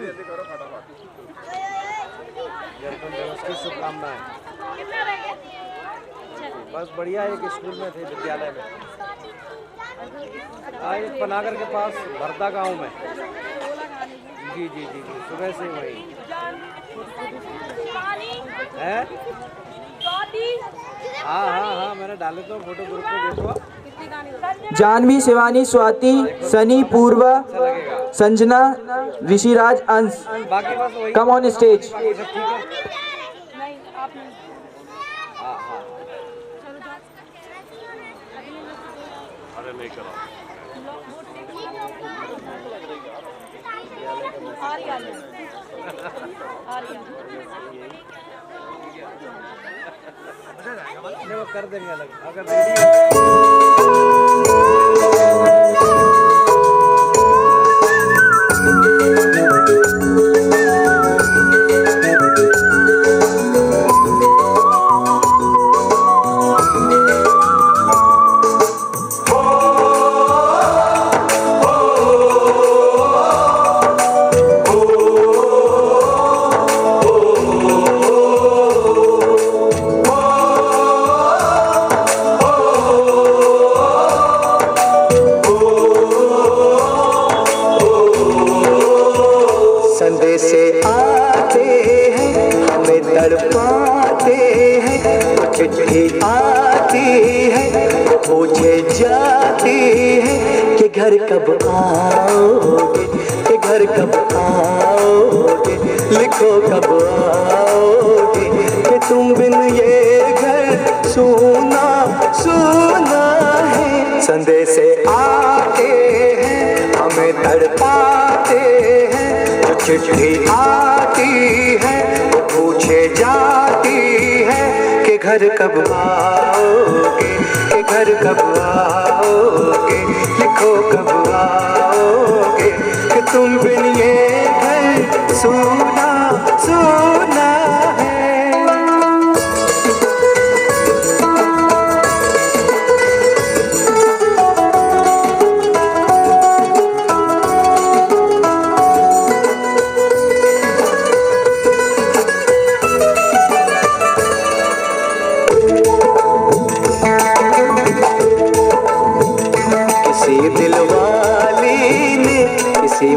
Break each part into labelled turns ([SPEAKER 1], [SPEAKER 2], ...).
[SPEAKER 1] गणतंत्र दिवस की शुभकामनाएं। बस बढ़िया, एक स्कूल में थे, विद्यालय में। आज पनागर के पास भरदा गांव में। जी जी जी जी, सुबह से वही है। हाँ हाँ हाँ, मैंने डाले तो फोटो ग्रुप पे, देखो।
[SPEAKER 2] जानवी, शिवानी, स्वाति, सनी, पूर्वा, संजना, ऋषिराज, अंश,
[SPEAKER 1] बाकी बस वही।
[SPEAKER 2] Come on stage.
[SPEAKER 1] बाकी सब ठीक है। हाँ हाँ,
[SPEAKER 3] अरे नहीं करा।
[SPEAKER 1] वो कर देंगे अलग अगर
[SPEAKER 4] से आते हैं, हमें तड़पाते हैं, चिट्ठी आती है, पूछे जाती है कि घर कब आओगे, कि घर कब आओगे, लिखो कब आओगे, कि तुम बिन ये घर सूना सूना है। संदेश आते हैं, हमें तड़पाते हैं, चिट्ठी आती है, वो पूछे जाती है कि घर कब आओगे, कि घर कब आओगे, लिखो कब आओगे, कि तुम बिन ये घर सूना सूना है।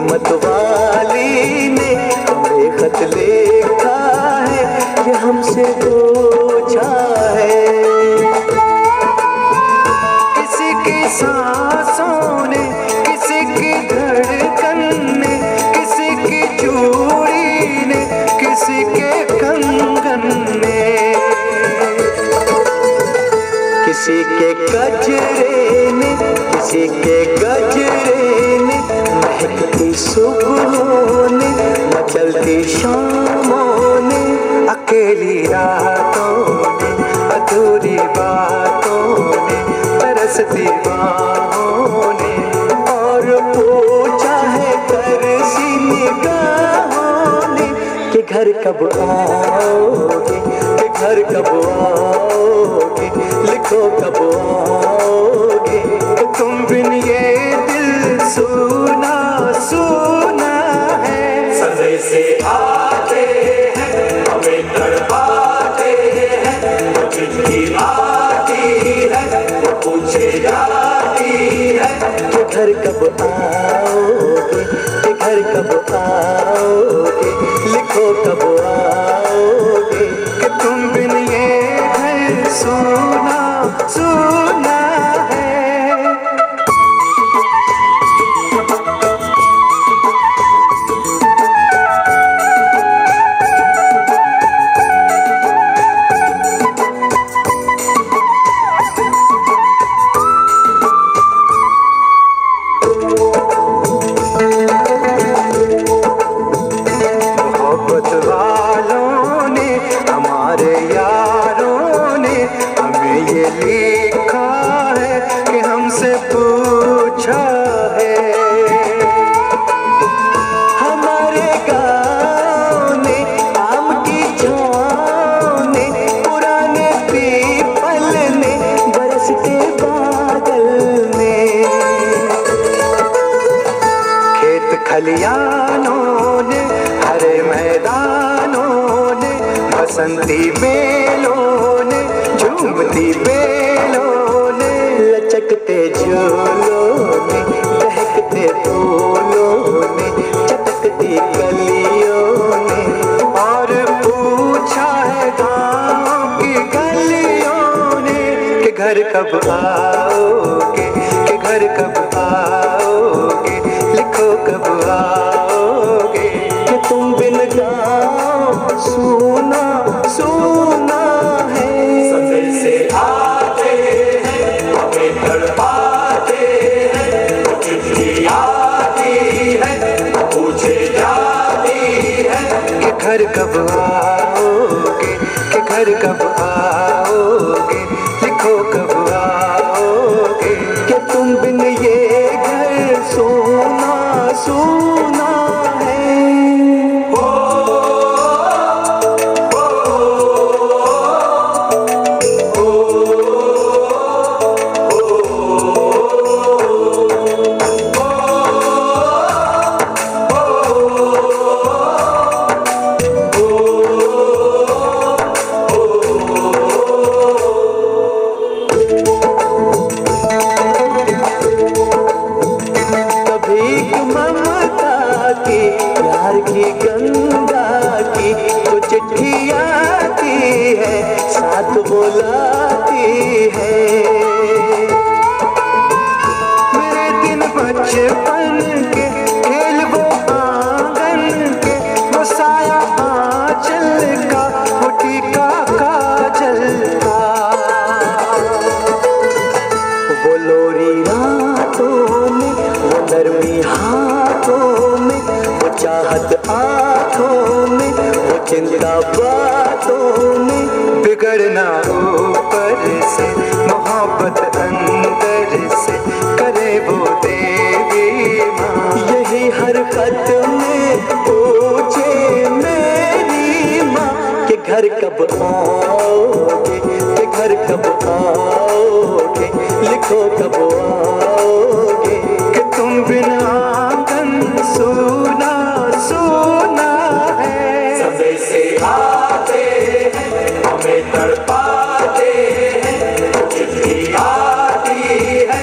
[SPEAKER 4] मतवाली ने हमें खत लिखा है, ये हमसे पूछा है। किसी की सांसों ने, किसी की धड़कन ने, किसी की चूड़ी ने, किसी के कंगन ने, किसी के गजरे ने, किसी के गजरे ने, महकती सुबहों ने, मचलती शामों ने, अकेली रातों ने, अधूरी बातों ने, तरसती बाहों ने, और पूछा है तरसी निगाहों ने कि घर कब आओगे, कि घर कब आओगे, लिखो कब आओगे, तुम बिन ये दिल सुना सुना है। संदेश से आते हैं, हमें तड़पाते हैं, चिट्ठी आती है, पूछे जाती है कि घर कब आओगे, कि घर कब आओगे, लिखो कब आओगे, कि तुम बिन ये घर सुना सुना है। खलियानों ने मैदानों ने, बसंती बेलों ने, झूमती बेलों ने, लचकते झूलों ने, दहकते फूलों ने, चटकती कलियों ने, और पूछा है गाँव की गलियों ने कि घर कब आओगे, कि घर कब आओगे, लिखो कब आओगे, कि तुम बिन गाँव सुना सुना है। सफर से आते हैं, हमें तड़पाते हैं, चिट्ठी आती है, पूछे जाती है कि घर कब आओगे, कि घर कब आओगे, लिखो कब आओगे, कि तुम बिन ये घर सोना सोना है। प्यार की गंगा की तो चिट्ठी आती है, साथ बुलाती है। मेरे दिन बचपन के खेल वो आंगन के, वो साया आंचल का, वो टीका काजल का, वो लोरी रातों में, वो नरमी हाथों में, वो चाहत आँखों में, वो चिंता बातों में, बिगड़ना ऊपर से, मोहब्बत अंदर से, करे वो देवी माँ। यही हरकत में पूछे मेरी माँ कि घर कब आओगे, कि घर कब आओगे, लिखो कब आओगे, कि तुम बिना आंगन सुना सुना है। सफर से आते हैं, हमें तड़पाते हैं, चिट्ठी आती है,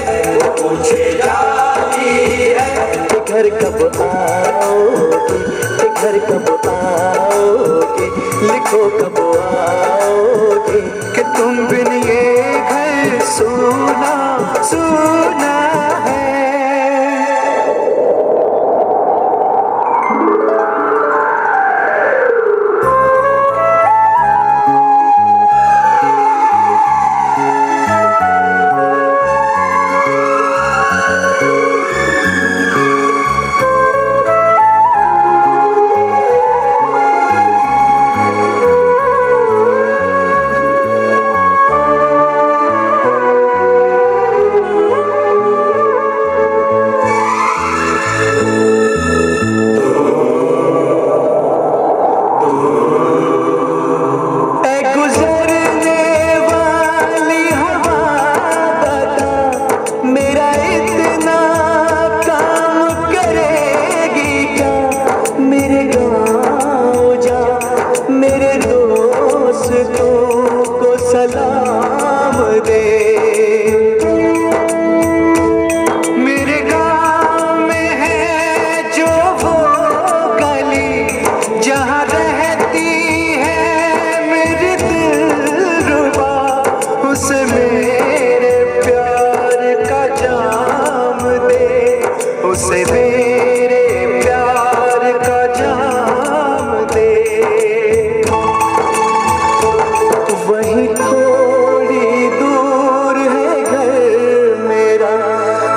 [SPEAKER 4] पूछे जाती है कि घर कब आओगे, कि घर कब आओगे, लिखो कब आओगे, कि तुम बिन ये घर सुना सुना है। सलाम दे, मेरे गाँव में है जो वो गली, जहाँ रहती है मेरी दिलरुबा, उसे मेरे प्यार का जाम दे, उसे मेरे प्यार का जाम दे। वही थोड़ी दूर है घर मेरा,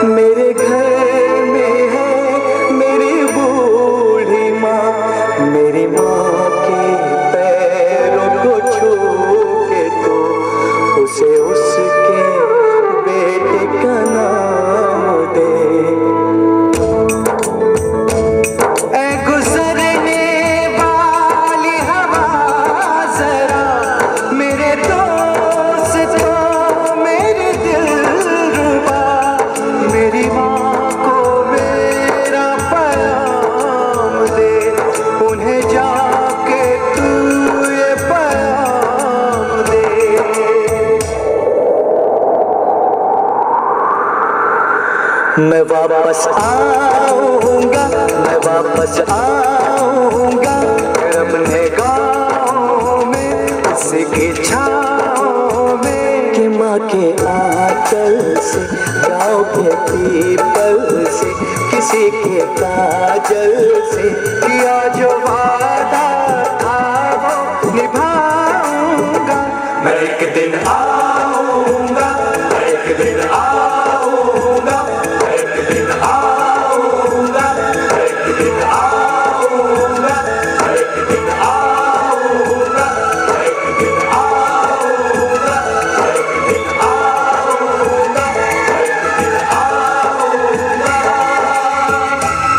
[SPEAKER 4] मेरे घर में है मेरी बूढ़ी माँ, मेरी माँ के पैरों को छू के तो उसे उसके बेटे का नाम दे। मैं वापस आऊंगा, मैं वापस आऊंगा अपने गाँव में, उसकी छाँव में, कि माँ के आंचल से, गाँव के पीपल से, किसी के काजल से किया जो वादा था वो निभाऊंगा। मैं एक दिन आऊंगा, मैं एक दिन आऊंगा, मैं एक दिन आऊंगा, मैं एक दिन आऊंगा, मैं एक दिन आऊंगा, मैं एक दिन आऊंगा, मैं एक दिन आऊंगा, मैं एक दिन आऊंगा।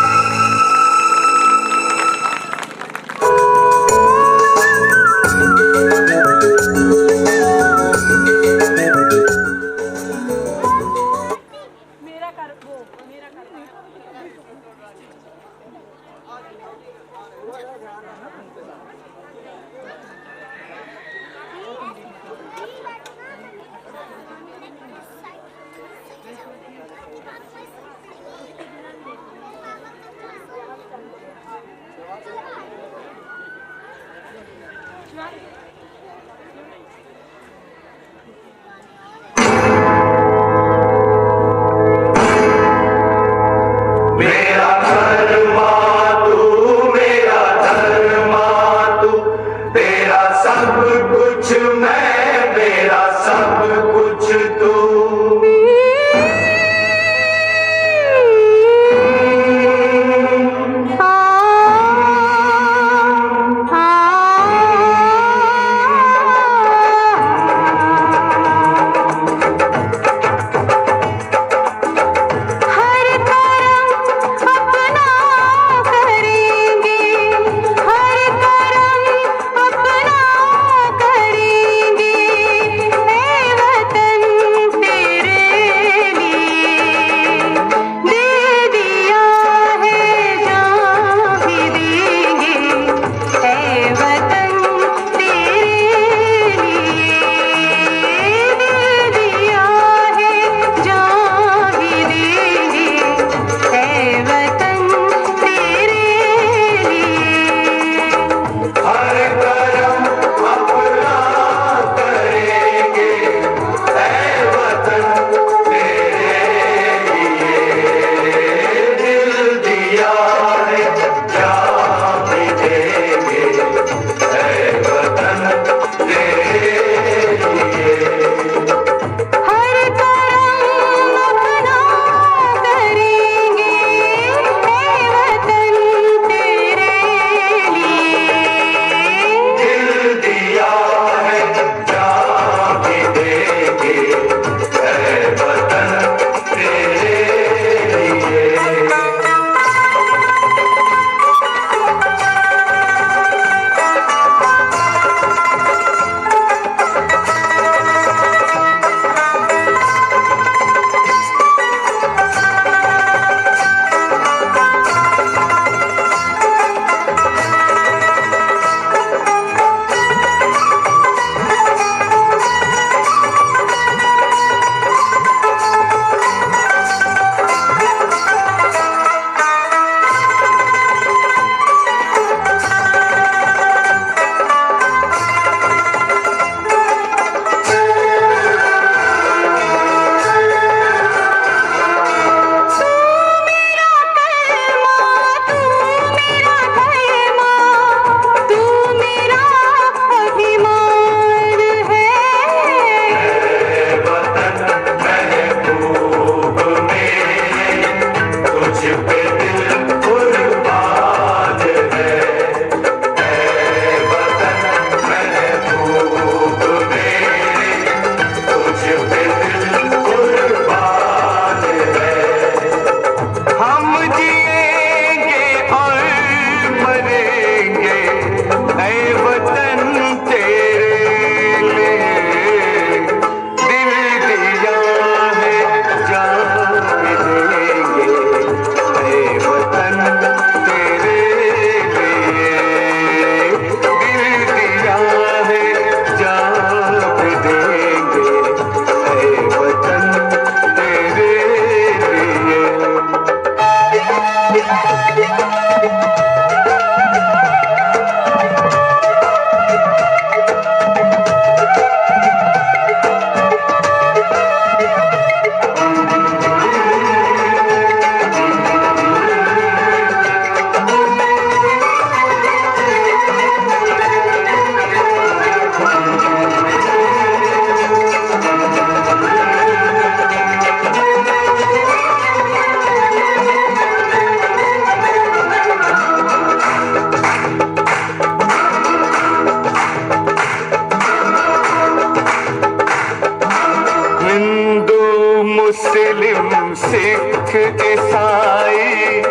[SPEAKER 4] मुस्लिम सिख ईसाई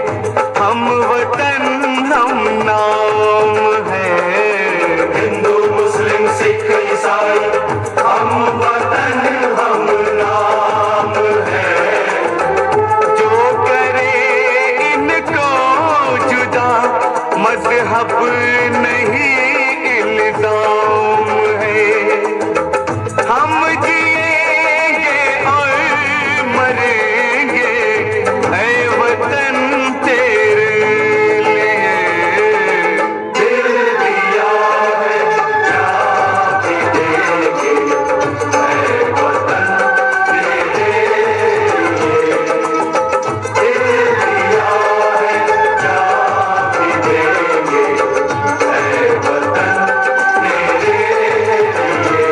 [SPEAKER 4] हम वतन हम नाम है। हिंदू मुस्लिम सिख ईसाई हम वतन हम नाम है। जो करे इनको जुदा मजहब नहीं इल्जाम है। हम जिएंगे और मरेंगे ऐ वतन तेरे लिए। दिल दिया है जान भी देंगे ऐ वतन तेरे लिए। दिल दिया है जान भी देंगे ऐ वतन तेरे लिए।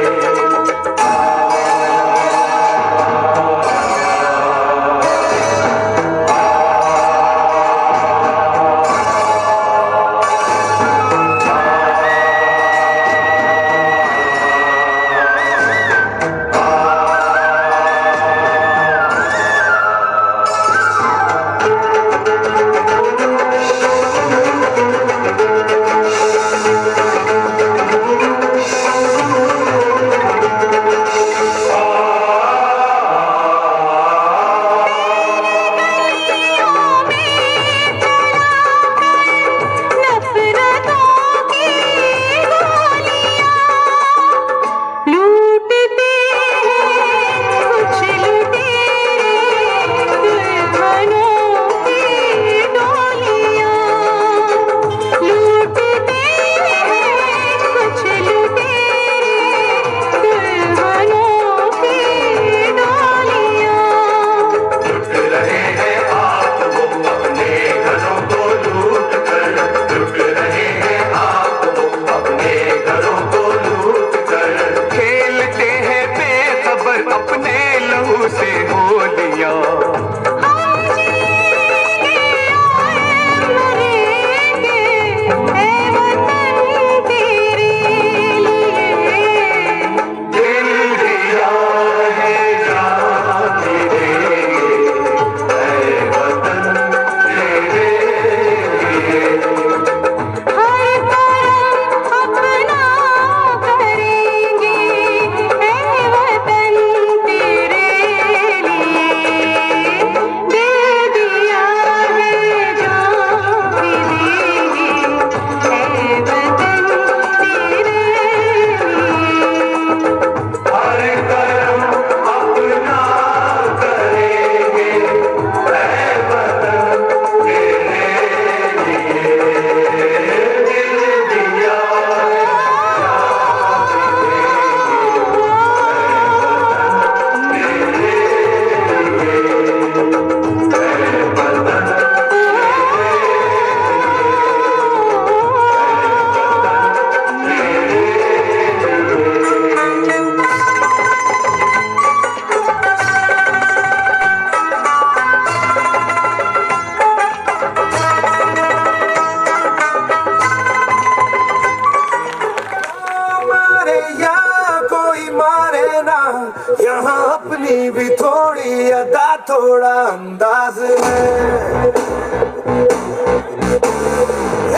[SPEAKER 4] यहाँ अपनी भी थोड़ी अदा थोड़ा अंदाज है।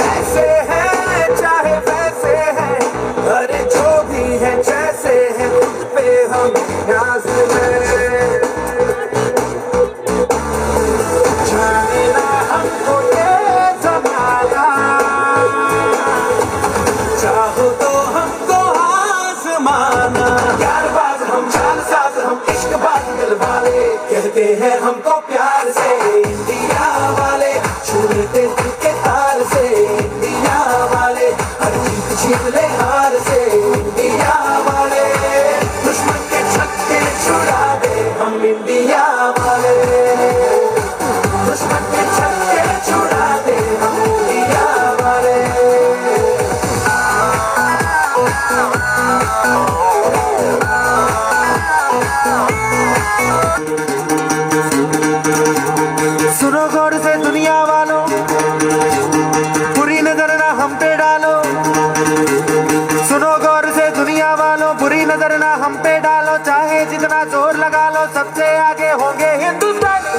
[SPEAKER 4] ऐसे है चाहे वैसे है, अरे जो भी है जैसे है खुद पे हम न्याज है। जाने ना हमको ये जमाना, चाहो तो हमको आजमाना। यारबाज हम चालसाज हम इश्क बाज दिल वाले, कहते हैं हमको प्यार से इंडिया वाले। जोड़ते दिल के तार से इंडिया वाले, हर जीत छीन ले हार से इंडिया वाले, दुश्मन के छक्के छुड़ा दे हम इंडिया वाले, दुश्मन के छक्के छुड़ा दे हम इंडिया वाले। सुनो गौर से दुनिया वालों, बुरी नजर ना हम पे डालो, सुनो गौर से दुनिया वालों, बुरी नजर ना हम पे डालो, चाहे जितना जोर लगा लो सबसे आगे होंगे हिंदुस्तानी।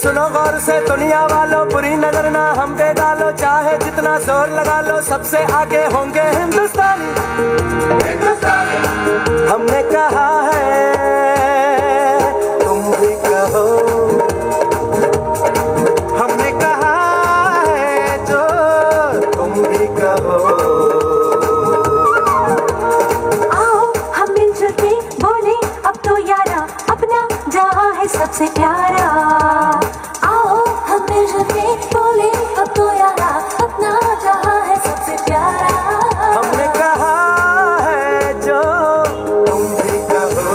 [SPEAKER 4] सुनो गौर से दुनिया वालों, बुरी नजर ना हम पे डालो, चाहे जितना जोर लगा लो सबसे आगे होंगे हिंदुस्तानी। हमने कहा है तुम भी कहो, हमने कहा है जो तुम भी कहो।
[SPEAKER 5] आओ हम मिलजुल के बोले अब तो यारा, अपना जहां है सबसे प्यारा। आओ हम मिलजुल के बोले अब तो यारा, अपना जहां है सबसे प्यारा।
[SPEAKER 4] हमने कहा है जो तुम भी कहो।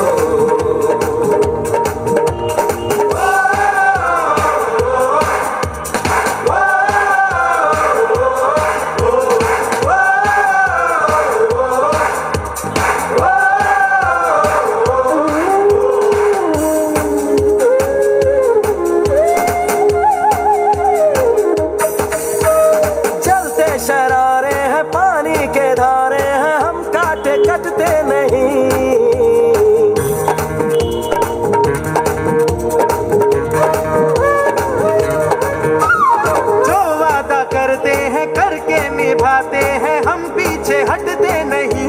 [SPEAKER 4] चलते शरारे हैं, पानी के धारे हैं, हम काटे कटते नहीं। जो वादा करते हैं करके निभाते हैं, हम पीछे हटते नहीं।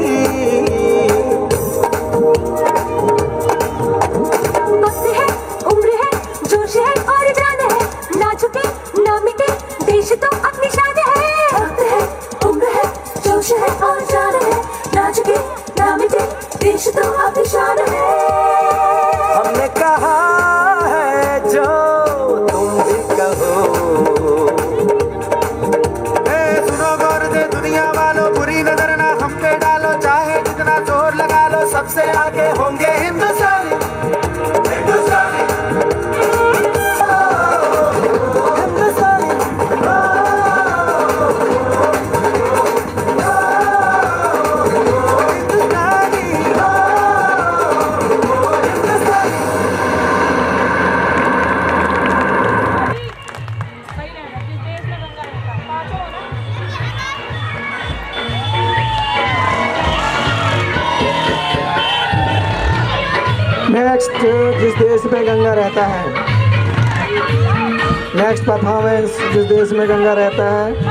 [SPEAKER 5] वक्त है, उम्र है, जोश है और जान है, ना झुके ना मिटे देश तो अपनी शान है। वक्त है, उम्र है, जोश है और जान है, ना झुके ना मिटे देश तो अपनी शान है।
[SPEAKER 4] हमने कहा है जो तुम भी कहो। सुनो गौर से दुनिया वालों, बुरी नजर ना हम पे डालो, चाहे जितना जोर लगा लो सबसे आगे होंगे हिंदुस्तानी। हिंदुस्तानी, हिंदुस्तानी,
[SPEAKER 2] नेक्स्ट जिस देश में गंगा रहता है, नेक्स्ट परफॉर्मेंस जिस देश में गंगा रहता है।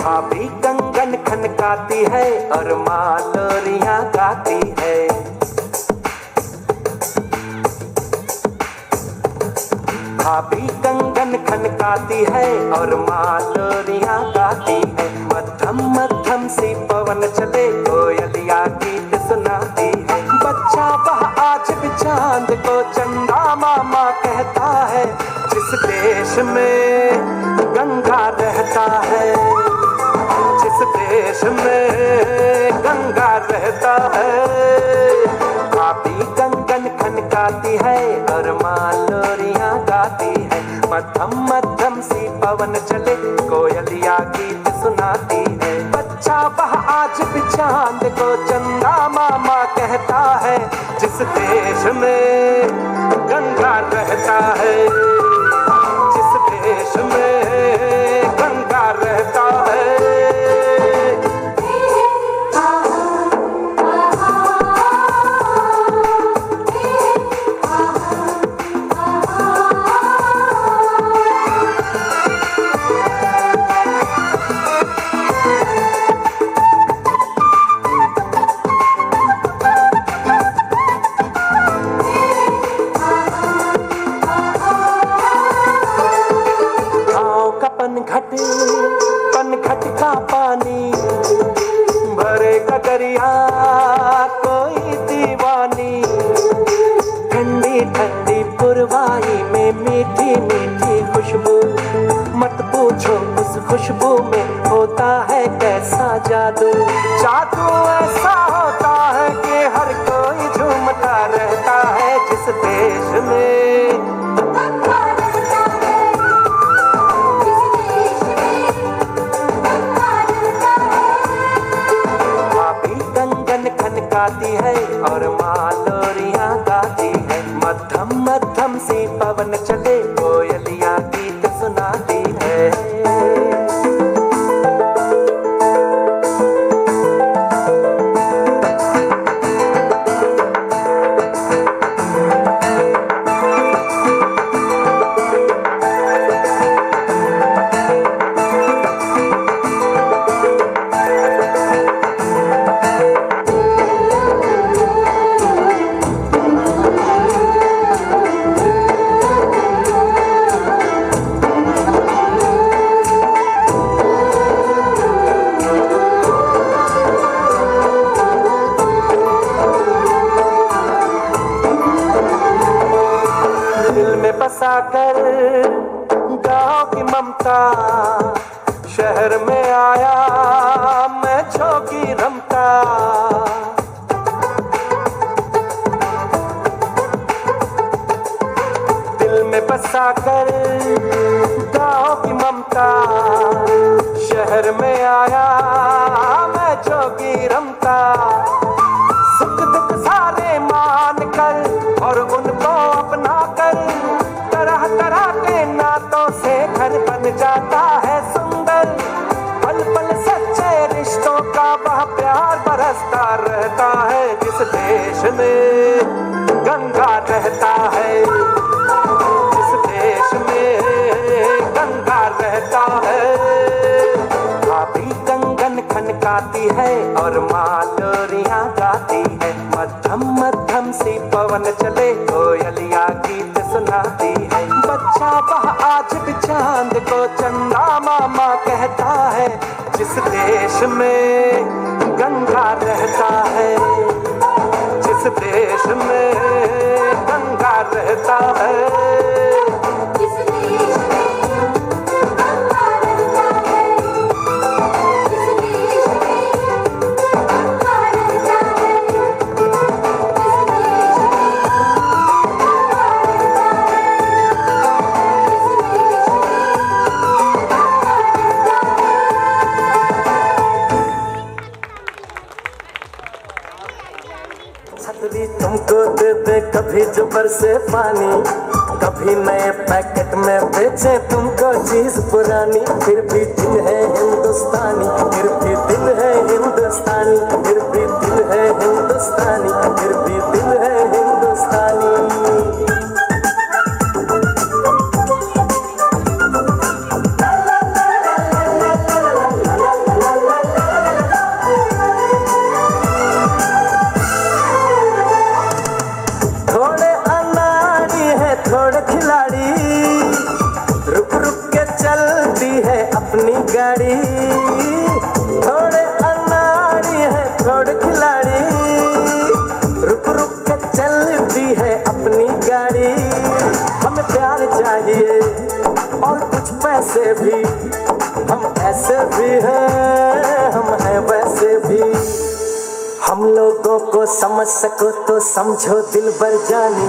[SPEAKER 4] भाभी कंगन खनकाती है और माँ लोरियां गाती है। भाभी कंगन खनकाती है और माँ लोरियां गाती है। मध्यम मध्यम सी पवन चले, कोयलिया गीत सुनाती है। बच्चा वह आज भी चांद को चंदा मामा कहता है। जिस देश में गंगा रहता है, जिस देश में गंगा रहता है। भाभी कंगन खनकाती है और माँ लोरियां गाती है। मध्यम मध्यम सी पवन चले, कोयलिया गीत सुनाती है। बच्चा वह आज भी चांद को चंदा मामा कहता है। जिस जिस देश में गंगा रहता है, जिस देश में गंगा रहता है। पनघट का पानी भरे गगरिया कोई दीवानी, ठंडी ठंडी पुरवाई में मीठी मीठी खुशबू, मत पूछो उस खुशबू में होता है कैसा जादू। जादू ऐसा होता है कि हर कोई झूमता रहता है जिस देश में गाती है और मालोरियां गाती है। मध्यम मध्यम सी पवन चले कोयलिया गीत सुनाती है। बसाकर गाँव की ममता, शहर में आया मैं झोंकी रमता। दिल में बसाकर गाँव की ममता, शहर में आया मैं झोंकी रमता। सुख दुख सारे मान कर और उनको अपना कर, तरह तरह के नातों से घर बन जाता है सुंदर। पल पल सच्चे रिश्तों का वह प्यार बरसता रहता है जिस देश में गंगा रहता है, जिस देश में गंगा रहता है। भाभी कंगन खनकाती है और मालोरियां गाती है। मध्यम मध्यम सी पवन चले कोयलिया गीत सुनाती है। बच्चा वह आज भी चांद को चंदा मामा कहता है जिस देश में गंगा रहता है, जिस देश में गंगा रहता है। छतरी तुमको दे दे कभी जो बरसे पानी, कभी नए पैकेट में बेचे तुमको चीज पुरानी। फिर भी दिल है हिंदुस्तानी, फिर भी दिल है हिंदुस्तानी, फिर भी दिल है हिंदुस्तानी, फिर भी दिल है हिंदुस्तानी। थोड़े खिलाड़ी रुक रुक के चलती है अपनी गाड़ी, थोड़े अनाड़ी है थोड़े खिलाड़ी रुक रुक के चलती है अपनी गाड़ी। हमें प्यार चाहिए और कुछ पैसे भी, हम ऐसे भी हैं हम हैं वैसे भी। हम लोगों को समझ सको तो समझो दिल भर जानी,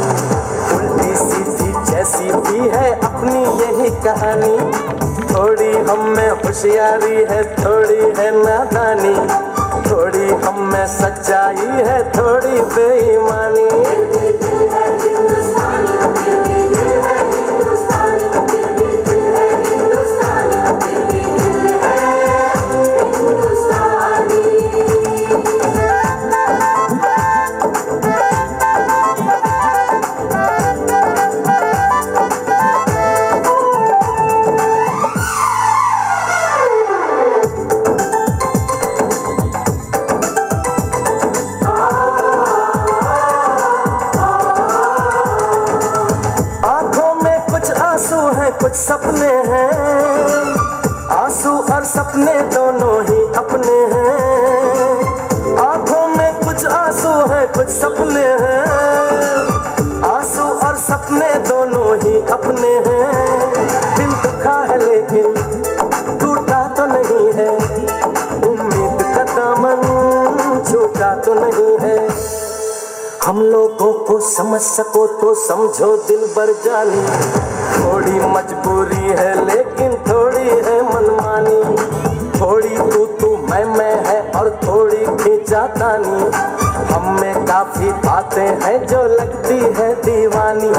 [SPEAKER 4] उल्टी सीधी जैसी भी है अपनी यही कहानी। थोड़ी हम में होशियारी है थोड़ी है नादानी, थोड़ी हम में सच्चाई है थोड़ी बेईमानी। कुछ सपने हैं, आंसू और सपने दोनों ही अपने हैं। आंखों में कुछ आंसू है कुछ सपने हैं, आंसू और सपने दोनों ही अपने हैं। दिल दुखा है लेकिन टूटा तो नहीं है, उम्मीद का दामन छूटा तो नहीं है। हम लोगों को समझ सको तो समझो दिल भर जानी, थोड़ी मजबूरी है लेकिन थोड़ी है मनमानी। थोड़ी तू मैं है और थोड़ी खींचातानी, हम में काफी बातें हैं जो लगती है दीवानी।